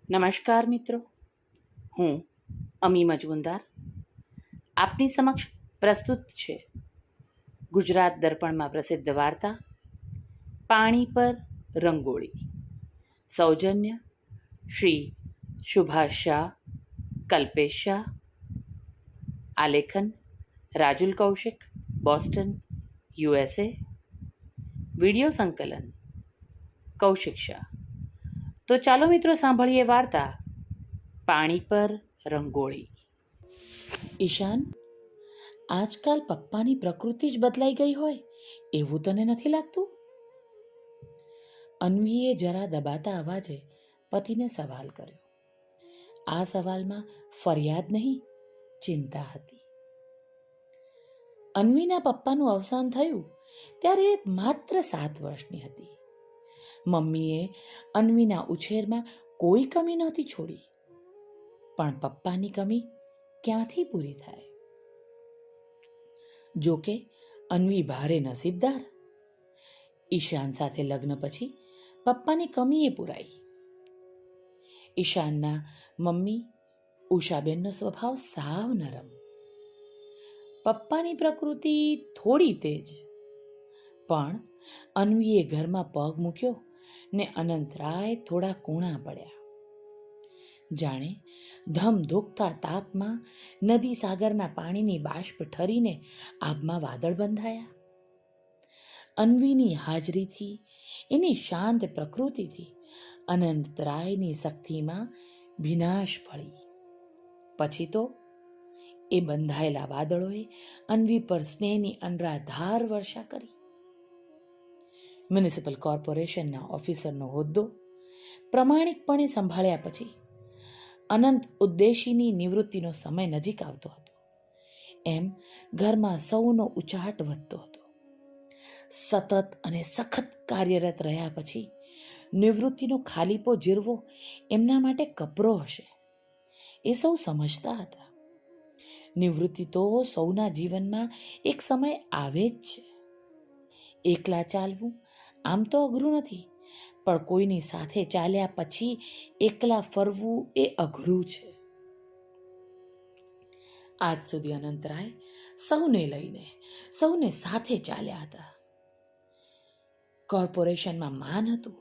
નમસ્કાર મિત્રો, હું અમી મજમુદાર આપની સમક્ષ પ્રસ્તુત છે ગુજરાત દર્પણમાં પ્રસિદ્ધ વાર્તા પાણી પર રંગોળી. સૌજન્ય શ્રી સુભાષ શાહ, કલ્પેશ શાહ. આલેખન Rajul Kaushik, Boston, USA. Video સંકલન કૌશિક શાહ. તો ચાલો મિત્રો સાંભળીએ વાર્તા પાણી પર રંગોળી. ઈશાન, આજકાલ પપ્પાની પ્રકૃતિ જ બદલાઈ ગઈ હોય એવું તને નથી લાગતું? અન્વીએ જરા દબાતા અવાજે પતિને સવાલ કર્યો. આ સવાલમાં ફરિયાદ નહીં, ચિંતા હતી. અન્વીના પપ્પાનું અવસાન થયું ત્યારે એ માત્ર 7 વર્ષની હતી. મમ્મીએ અન્વીના ઉછેરમાં કોઈ કમી નહોતી છોડી, પણ પપ્પાની કમી ક્યાંથી પૂરી થાય? જોકે અન્વી ભારે નસીબદાર. ઈશાન સાથે લગ્ન પછી પપ્પાની કમી એ પૂરાઈ. ઈશાનના મમ્મી ઉષાબેનનો સ્વભાવ સાવ નરમ. પપ્પાની પ્રકૃતિ થોડી તેજ. પણ અન્વીએ ઘરમાં પગ મૂક્યો ને અનંતરાય થોડા કૂણા પડ્યા. જાણે ધમધોકતા તાપમાં નદી સાગરના પાણીની બાષ્પ ઠરીને આબમાં વાદળ બંધાયા. અન્વીની હાજરીથી, એની શાંત પ્રકૃતિથી અનંતરાયની શક્તિમાં ભીનાશ ફળી. પછી તો એ બંધાયેલા વાદળોએ અન્વી પર સ્નેહની અનરાધાર વર્ષા કરી. મ્યુનિસિપલ કોર્પોરેશનના ઓફિસરનો હોદ્દો પ્રમાણિકપણે સંભાળ્યા પછી અનંત ઉદ્દેશીની નિવૃત્તિનો સમય નજીક આવતો હતો. એમ ઘરમાં સૌનો ઉચાટ વધતો હતો. સતત અને સખત કાર્યરત રહ્યા પછી નિવૃત્તિનો ખાલીપો જીરવો એમના માટે કપરો હશે, એ સૌ સમજતા હતા. નિવૃત્તિ તો સૌના જીવનમાં એક સમય આવે જ છે. એકલા ચાલવું આમ તો અઘરું નથી, પણ કોઈની સાથે ચાલ્યા પછી એકલા ફરવું એ અઘરું છે. આજ સુધી અનંતરાય સૌને લઈને, સૌને સાથે ચાલ્યા હતા. કોર્પોરેશનમાં માન હતું.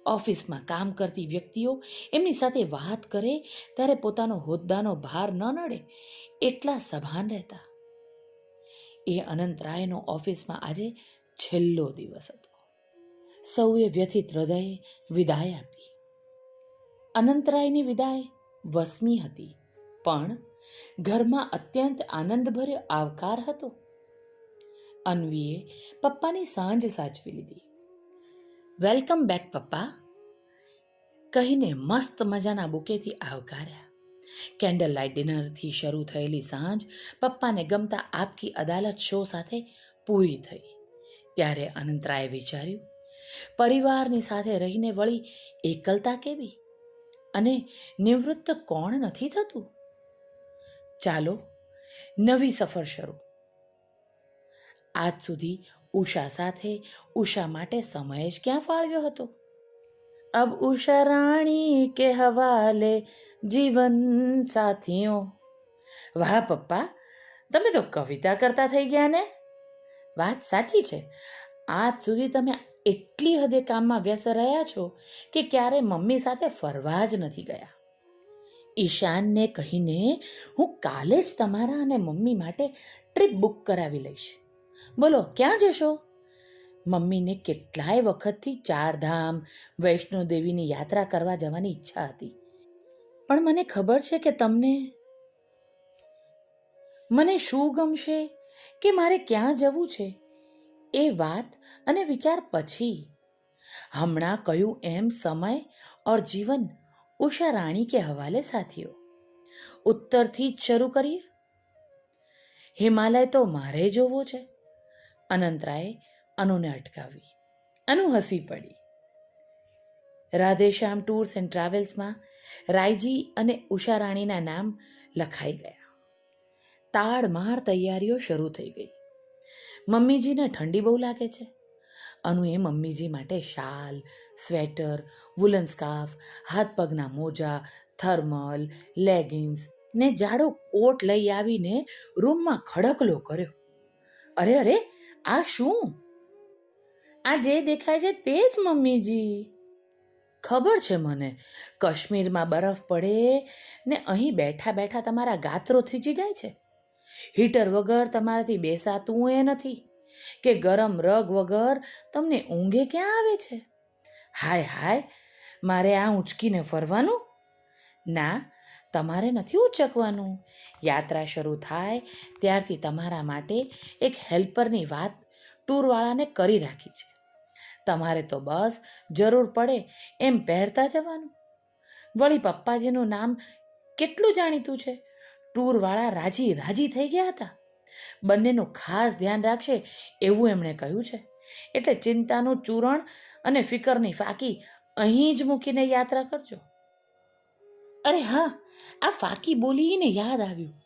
ઓફિસમાં કામ કરતી વ્યક્તિઓ એમની સાથે વાત કરે ત્યારે પોતાનો હોદ્દાનો ભાર ન નડે એટલા સભાન રહેતા. એ અનંતરાયનો ઓફિસમાં આજે છેલ્લો દિવસ હતો. સૌએ વ્યથિત હૃદયે વિદાય આપી. અનંતરાયની વિદાય વસમી હતી, પણ ઘરમાં અત્યંત આનંદભર્યો આવકાર હતો. અન્વીએ પપ્પાની સાંજ સાચવી લીધી. વેલકમ બેક પપ્પા કહીને મસ્ત મજાના બુકેથી આવકાર્યા. કેન્ડલ લાઇટ ડિનરથી શરૂ થયેલી સાંજ પપ્પાને ગમતા આપકી અદાલત શો સાથે પૂરી થઈ. ત્યારે અનંતરાયે વિચાર્યું, પરિવારની સાથે રહીને વળી એકલતા કેવી? અને નિવૃત્ત કોણ નથી થતું? ચાલો નવી સફર શરૂ. આજ સુધી ઉષા સાથે, ઉષા માટે સમય જ ક્યાં ફાળવ્યો હતો? અબ ઉષા રાણી કે હવાલે જીવન સાથીઓ. વાહ પપ્પા, તમે તો કવિતા કરતા થઈ ગયા ને? વાત સાચી છે. આજ સુધી તમે એટલી હદે કામમાં વ્યસ્ત રહ્યા છો કે ક્યારે મમ્મી સાથે ફરવા જ નથી ગયા. ઈશાનને કહીને હું કાલે જ તમારા અને મમ્મી માટે ટ્રીપ બુક કરાવી લઈશ. બોલો ક્યાં જશો? મમ્મીને કેટલાય વખતથી 4 ધામ, વૈષ્ણોદેવીની યાત્રા કરવા જવાની ઈચ્છા હતી. પણ મને ખબર છે કે મને શું ગમશે કે મારે ક્યાં જવું છે એ વાત અને વિચાર પછી. હમણાં કહ્યું એમ સમય ઓર જીવન ઉષા રાણી કે હવાલે સાથીઓ. ઉત્તરથી જ શરૂ કરીએ. હિમાલય તો મારે જોવો છે. અનંતરાયે અનુને અટકાવી. અનુ હસી પડી. રાધેશ્યામ ટૂર્સ એન્ડ ટ્રાવેલ્સમાં રાયજી અને ઉષા રાણીના નામ લખાઈ ગયા. તાડમાર તૈયારીઓ શરૂ થઈ ગઈ. મમ્મીજીને ઠંડી બહુ લાગે છે. અનુએ મમ્મીજી માટે શાલ, સ્વેટર, વુલન સ્કાર્ફ, હાથ પગના મોજા, થર્મલ, લેગિન્સ ને જાડો કોટ લઈ આવીને રૂમમાં ખડકલો કર્યો. અરે અરે, આ શું? આ જે દેખાય છે તે જ મમ્મીજી. ખબર છે મને, કાશ્મીરમાં બરફ પડે ને અહીં બેઠા બેઠા તમારા ગાત્રો થીજી જાય છે. હીટર વગર તમારાથી બેસાતું એ નથી કે ગરમ રગ વગર તમને ઊંઘે ક્યાં આવે છે. હાય હાય, મારે આ ઊંચકીને ફરવાનું? ના, તમારે નથી ઊંચકવાનું. યાત્રા શરૂ થાય ત્યારથી તમારા માટે એક હેલ્પરની વાત ટૂરવાળાને કરી રાખી છે. તમારે તો બસ જરૂર પડે એમ પહેરતા જવાનું. વળી પપ્પાજીનું નામ કેટલું જાણીતું છે. ટૂરવાળા રાજી રાજી થઈ ગયા હતા. બંનેનું ખાસ ધ્યાન રાખશે એવું એમણે કહ્યું છે. એટલે ચિંતાનું ચૂરણ અને ફિકરની ફાંકી અહીં જ મૂકીને યાત્રા કરજો. અરે હા, આ ફાંકી બોલીને યાદ આવ્યું.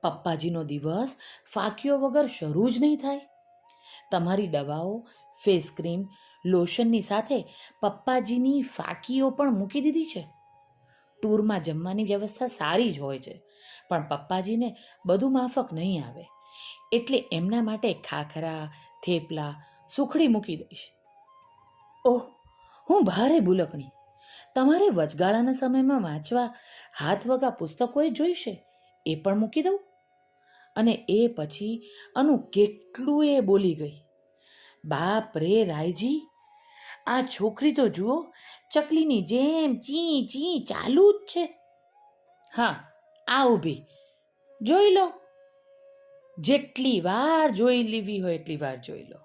પપ્પાજીનો દિવસ ફાંકીઓ વગર શરૂ જ નહીં થાય. તમારી દવાઓ, ફેસ ક્રીમ, લોશનની સાથે પપ્પાજીની ફાંકીઓ પણ મૂકી દીધી છે. ટૂરમાં જમવાની વ્યવસ્થા સારી જ હોય છે, પણ પપ્પાજીને બધું માફક નહીં આવે. એટલે એમના માટે ખાખરા, થેપલા, સુખડી મૂકી દઈશ. ઓહ, હું ભારે ભૂલકણી. તમારે વચગાળાના સમયમાં વાંચવા હાથવગા પુસ્તકો જોઈશે, એ પણ મૂકી દઉં. અને એ પછી અનુ કેટલું એ બોલી ગઈ. બાપ રે રાયજી, આ છોકરી તો જુઓ, ચકલીની જેમ ચી ચી ચાલુ જ છે. હા, આ ઊભી, જોઈ લો. જેટલી વાર જોઈ લેવી હોય એટલી વાર જોઈ લો.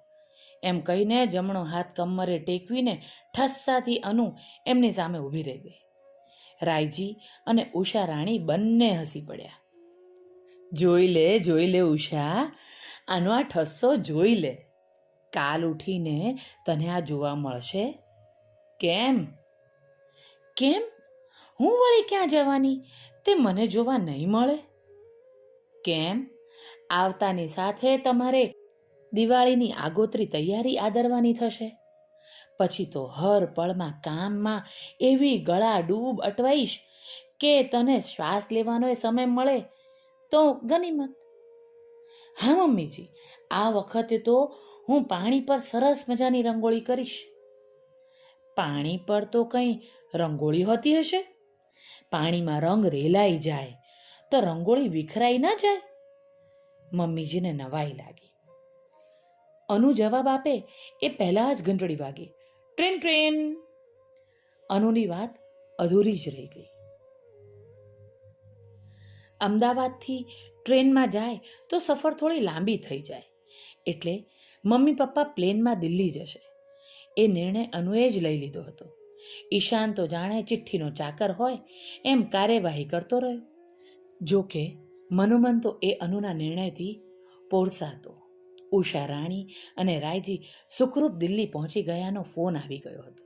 એમ કહીને જમણો હાથ કમરે ટેકવીને ઠસ્સાથી અનુ એમની સામે ઊભી રહી ગઈ. રાયજી અને ઉષા રાણી બંને હસી પડ્યા. જોઈ લે ઉષા, આનો આ ઠસ્સો જોઈ લે. કાલ ઉઠીને તને આ જોવા મળશે. કેમ? કેમ? હું વળી ક્યાં જવાની તે મને જોવા નહીં મળે? કેમ? આવતાની સાથે તમારે દિવાળીની આગોતરી તૈયારી આદરવાની થશે. પછી તો હર પળમાં કામમાં એવી ગળા ડૂબ અટવાઈશ કે તને શ્વાસ લેવાનો સમય મળે તો ગનીમત. હા મમ્મીજી, આ વખતે તો હું પાણી પર સરસ મજાની રંગોળી કરીશ. પાણી પર તો કંઈ રંગોળી હોતી હશે? પાણીમાં રંગ રેલાઈ જાય તો રંગોળી વિખરાઈ ના જાય? મમ્મીજીને નવાઈ લાગી. અનુ જવાબ આપે એ પહેલા જ ઘંટડી વાગી. Train train. અનુની વાત અધૂરી જ રહી ગઈ. અમદાવાદથી ટ્રેનમાં જાય તો સફર થોડી લાંબી થઈ જાય, એટલે મમ્મી પપ્પા પ્લેનમાં દિલ્હી જશે એ નિર્ણય અનુએ જ લઈ લીધો હતો. ઈશાન તો જાણે ચિઠ્ઠીનો ચાકર હોય એમ કાર્યવાહી કરતો રહ્યો. જોકે મનોમન તો એ અનુના નિર્ણયથી પોરસાતો. ઉષા રાણી અને રાયજી સુખરૂપ દિલ્હી પહોંચી ગયાનો ફોન આવી ગયો હતો.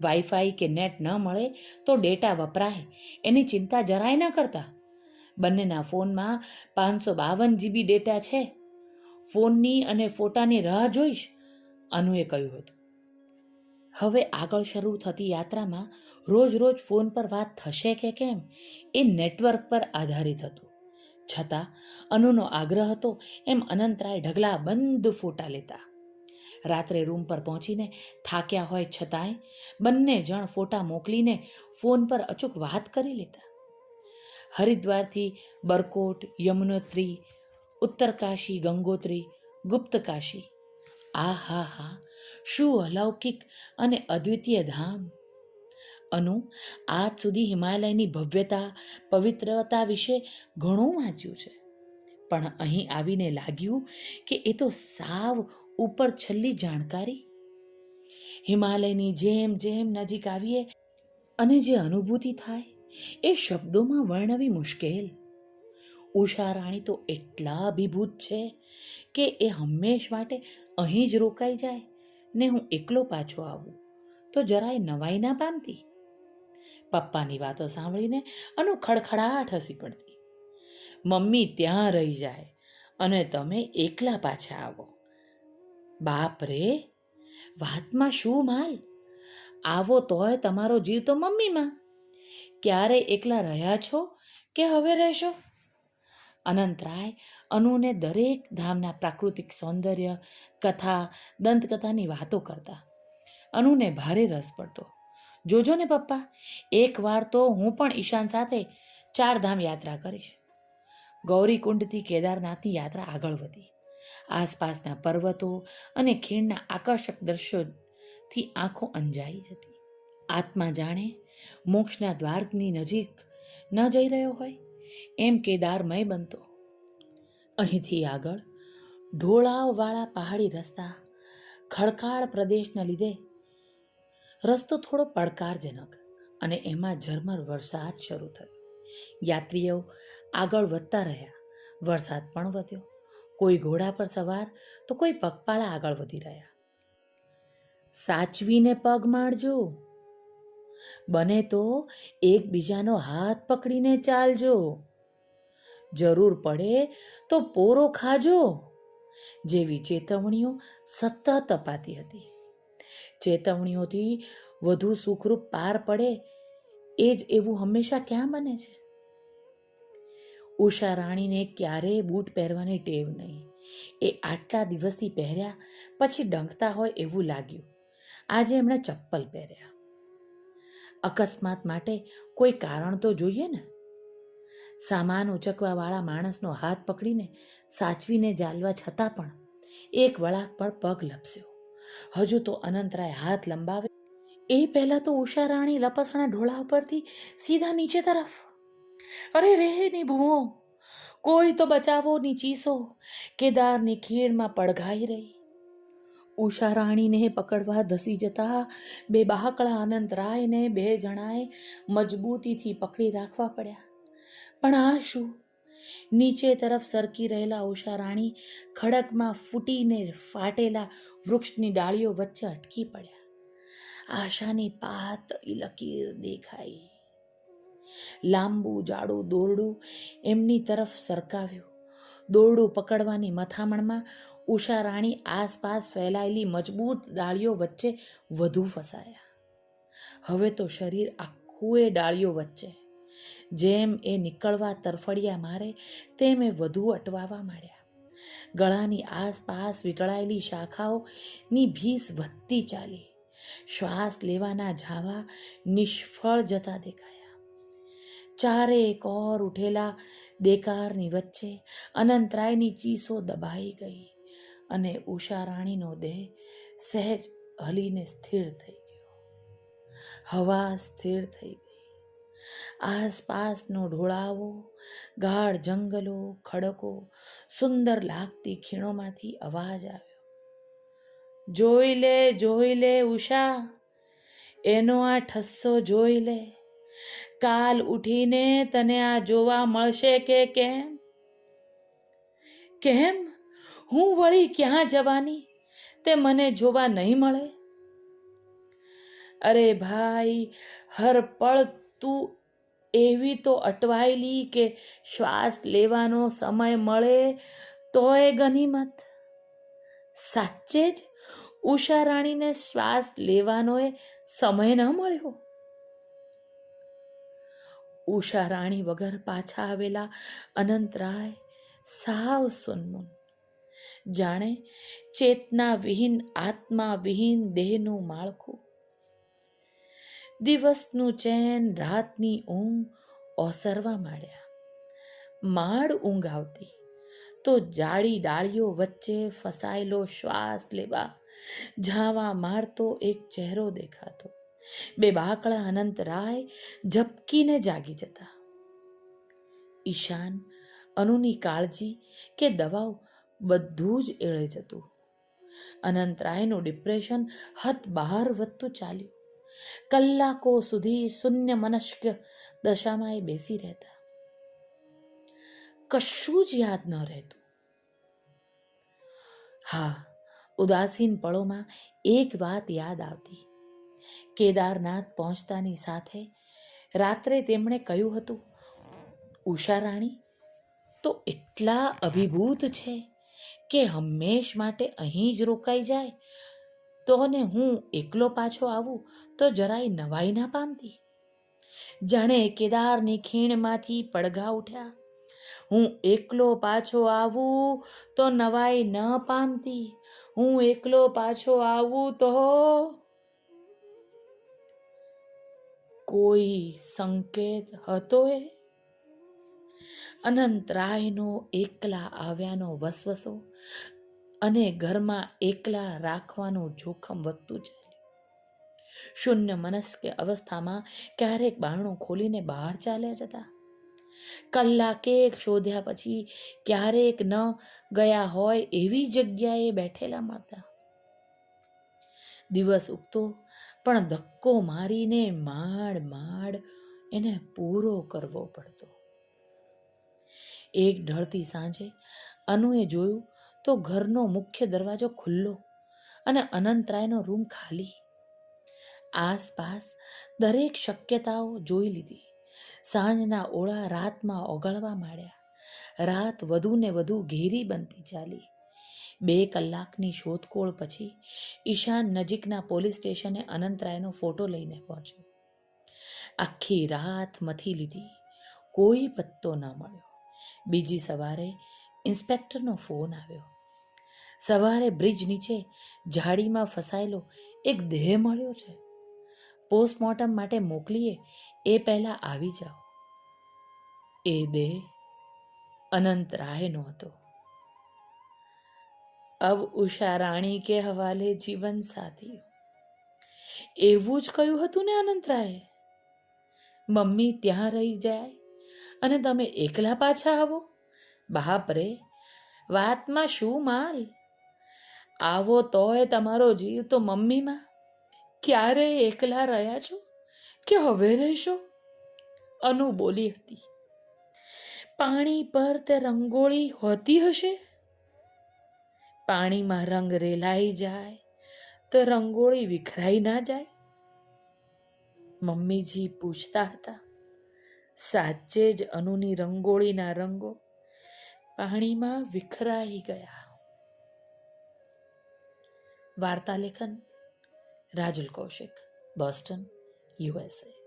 વાઈફાઈ કે નેટ ન મળે તો ડેટા વપરાય એની ચિંતા જરાય ન કરતા. બંનેના ફોનમાં 552 GB ડેટા છે. ફોનની અને ફોટાની રાહ જોઈશ, અનુએ કહ્યું હતું. હવે આગળ શરૂ થતી યાત્રામાં રોજ રોજ ફોન પર વાત થશે કે કેમ એ નેટવર્ક પર આધારિત હતું. છતાં અનુનો આગ્રહ હતો એમ અનંતરાય ઢગલા બંધ ફોટા લેતા. રાત્રે રૂમ પર પહોંચીને થાક્યા હોય છતાંય બંને જણ ફોટા મોકલીને ફોન પર અચૂક વાત કરી લેતા. હરિદ્વારથી બરકોટ, યમુનોત્રી, ઉત્તરકાશી, ગંગોત્રી, ગુપ્તકાશી, આ હા હા, શું અલૌકિક અને અદ્વિતીય ધામ. અનુ આજ સુધી હિમાલયની ભવ્યતા, પવિત્રતા વિશે ઘણું વાંચ્યું છે, પણ અહીં આવીને લાગ્યું કે એ તો સાવ ઉપર છલ્લી જાણકારી. હિમાલયની જેમ જેમ નજીક આવીએ અને જે અનુભૂતિ થાય એ શબ્દોમાં વર્ણવી મુશ્કેલ. ઉષા રાણી તો એટલા અભિભૂત છે કે એ હંમેશ માટે અહીં જ રોકાઈ જાય ને હું એકલો પાછો આવું તો જરાય નવાઈ ના પામતી. પપ્પાની વાતો સાંભળીને અનુ ખડખડાટ હસી પડતી. મમ્મી ત્યાં રહી જાય અને તમે એકલા પાછા આવો. બાપ રે, વાતમાં શું માલ? આવો તોય તમારો જીવ તો મમ્મીમાં. ક્યારે એકલા રહ્યા છો કે હવે રહેશો? અનંતરાય અનુને દરેક ધામના પ્રાકૃતિક સૌંદર્ય, કથા, દંતકથાની વાતો કરતા. અનુને ભારે રસ પડતો. જોજો ને પપ્પા, એકવાર તો હું પણ ઈશાન સાથે 4 ધામ યાત્રા કરીશ. ગૌરીકુંડથી કેદારનાથની યાત્રા આગળ વધી. આસપાસના પર્વતો અને ખીણના આકર્ષક દ્રશ્યોથી આંખો અંજાઈ જતી. આત્મા જાણે મોક્ષના દ્વારની નજીક ન જઈ રહ્યો હોય એમ કેદારમય બનતો. અહીંથી આગળ ઢોળાવવાળા પહાડી રસ્તા, ખડકાળ પ્રદેશના લીધે રસ્તો થોડો પડકારજનક અને એમાં ઝરમર વરસાદ શરૂ થયો. યાત્રીઓ આગળ વધતા રહ્યા. વરસાદ પણ વધ્યો. કોઈ ઘોડા પર સવાર તો કોઈ પગપાળા આગળ વધી રહ્યા. સાચવીને પગ માંડજો. બને તો એકબીજાનો હાથ પકડીને ચાલજો. જરૂર પડે તો પોરો ખાજો જેવી ચેતવણીઓ સતત અપાતી હતી. ચેતવણીઓથી વધુ સુખરૂપ પાર પડે એ જ એવું હંમેશા ક્યાં બને છે? ઉષા રાણીને ક્યારેય બૂટ પહેરવાની ટેવ નહીં. એ આટલા દિવસથી પહેર્યા પછી ડંખતા હોય એવું લાગ્યું. આજે એમણે ચપ્પલ પહેર્યા. અકસ્માત માટે કોઈ કારણ તો જોઈએ ને. સામાન ઉચકવા વાળા માણસનો હાથ પકડીને સાચવીને ચાલવા છતાં પણ એક વળાંક પર પગ લપસ્યો. હજુ તો અનંતરાય હાથ લંબાવે એ પહેલા તો ઉષા રાણી લપસણા ઢોળા ઉપરથી સીધા નીચે તરફ. અરે રે ની ભૂવો, કોઈ તો બચાવો ની ચીસો કેદારની ખીણમાં પડઘાઈ રહી. ઉષા રાણીને પકડવા ધસી જતા બે બાહકળા અનંતરાયને 2 જણાએ મજબૂતીથી પકડી રાખવા પડ્યા. પણ આ શું? નીચે તરફ સરકી રહેલા ઉષા રાણી ખડકમાં ફૂટીને ફાટેલા વૃક્ષની ડાળીઓ વચ્ચે અટકી પડ્યા. આશાની પાતળી લકીર દેખાઈ. લાંબુ જાડું દોરડું એમની તરફ સરકાવ્યું. દોરડું પકડવાની મથામણમાં ઉષા રાણી આસપાસ ફેલાયેલી મજબૂત ડાળીઓ વચ્ચે વધુ ફસાયા. હવે તો શરીર આખું એ ડાળીઓ વચ્ચે. જેમ એ નીકળવા તરફડિયા મારે તેમ એ વધુ અટવાવા માંડ્યા. ગળાની આસપાસ વીંટળાયેલી શાખાઓની ભીસ વધતી ચાલી. શ્વાસ લેવાના ઝાવા નિષ્ફળ જતા દેખાયા. ચારે કોર ઉઠેલા દેકારની વચ્ચે અનંતરાયની ચીસો દબાઈ ગઈ અને ઉષા રાણીનો દેહ સહેજ હલીને સ્થિર થઈ ગયો. હવા સ્થિર થઈ ગઈ. આસપાસનો ઢોળાવો, ગાઢ જંગલો, ખડકો, સુંદર લાગતી ખીણોમાંથી અવાજ આવ્યો. જોઈ લે ઉષા, એનો આ ઠસ્સો જોઈ લે. કાલ ઉઠીને તને આ જોવા મળશે કે કેમ? કેમ? હું વળી ક્યાં જવાની તે મને જોવા નહીં મળે? અરે ભાઈ, હર પળ તું એવી તો અટવાયેલી કે શ્વાસ લેવાનો સમય મળે તોય ગનીમત. સાચે જ ઉષા રાણીને શ્વાસ લેવાનો સમય ન મળ્યો? ઉષા રાણી વગર પાછા આવેલા અનંતરાય સાવ સુનમુન, જાણે ચેતના વિહીન આત્મા વિહીન દેહનું માળખું. દિવસનું ચેન, રાતની ઊંઘ ઓસરવા માંડ્યા. માંડ ઊંઘ આવતી તો જાડી ડાળીઓ વચ્ચે ફસાયેલો શ્વાસ લેવા ઝાવા મારતો એક ચહેરો દેખાતો. બે બાકડા અનંતરાય ઝપકીને જાગી જતા. ઈશાન, અનુની કાળજી કે દવાઓ બધું જ એળે જતું. અનંતરાયનું ડિપ્રેશન હદ બહાર વધતું ચાલ્યું. કલાકો સુધી શૂન્ય મનસ્ક દશામાં એ બેસી રહેતા. કશું જ યાદ ન રહેતું. હા, ઉદાસીન પળોમાં એક વાત યાદ આવતી. કેદારનાથ પહોંચતાની સાથે રાત્રે તેમણે કહ્યું હતું, ઉષા રાણી તો એટલા અભિભૂત છે કે હંમેશ માટે અહીં જ રોકાઈ જાય તો ને હું એકલો પાછો આવું તો જરાય નવાઈ ના પામતી. જાણે કેદારની ખીણમાંથી પડઘા ઉઠ્યા. હું એકલો પાછો આવું તો નવાઈ ન પામતી. હું એકલો પાછો આવું તો કોઈ સંકેત હતો એ? અનંતરાયનો એકલા આવ્યાનો વસવસો અને ઘરમાં એકલા રાખવાનું જોખમ વધતું ચાલ્યું. શૂન્ય મનસ્ક અવસ્થામાં ક્યારેક બારણું ખોલીને બહાર ચાલ્યા જતા. કલાકેક શોધ્યા પછી ક્યારેક ન ગયા હોય એવી જગ્યાએ બેઠેલા મળતા. દિવસ ઉગતો પણ ધક્કો મારીને માંડ એને પૂરો કરવો પડતો. એક ઢળતી સાંજે અનુએ જોયું તો ઘરનો મુખ્ય દરવાજો ખુલ્લો અને અનંતરાયનો રૂમ ખાલી. આસપાસ દરેક શક્યતાઓ જોઈ લીધી. સાંજના ઓળા રાતમાં ઓગળવા માંડ્યા. રાત વધુ ને વધુ ઘેરી બનતી ચાલી. 2 કલાકની શોધખોળ પછી ઈશાન નજીકના પોલીસ સ્ટેશને અનંતરાયનો ફોટો લઈને પહોંચ્યો. આખી રાત મથી લીધી, કોઈ પત્તો ન મળ્યો. બીજી સવારે ઇન્સ્પેક્ટરનો ફોન આવ્યો. સવારે બ્રિજ નીચે ઝાડીમાં ફસાયેલો એક દેહ મળ્યો છે. પોસ્ટમોર્ટમ માટે મોકલીએ એ પહેલા આવી જાઓ. એ દેહ અનંતરાયનો હતો. અબ ઉષા રાણી કે હવાલે જીવન સાથી. એવું જ કહ્યું હતું ને અનંતરાયે? મમ્મી ત્યાં રહી જાય અને તમે એકલા પાછા આવો? બાપ રે, વાતમાં શું માલ? આવો તોય તમારો જીવ તો મમ્મીમાં. ક્યારે એકલા રહ્યા છો કે હવે રહેશો? અનુ બોલી હતી. પાણી પર તે રંગોળી હોતી હશે. પાણીમાં રંગ રેલાઈ જાય તો રંગોળી વિખરાઈ ના જાય? મમ્મીજી પૂછતા હતા. સાચે જ અનુની રંગોળીના રંગો પાણીમાં વિખરાઈ ગયા. વાર્તા લેખન રાજુલ કૌશિક, બોસ્ટન, USA.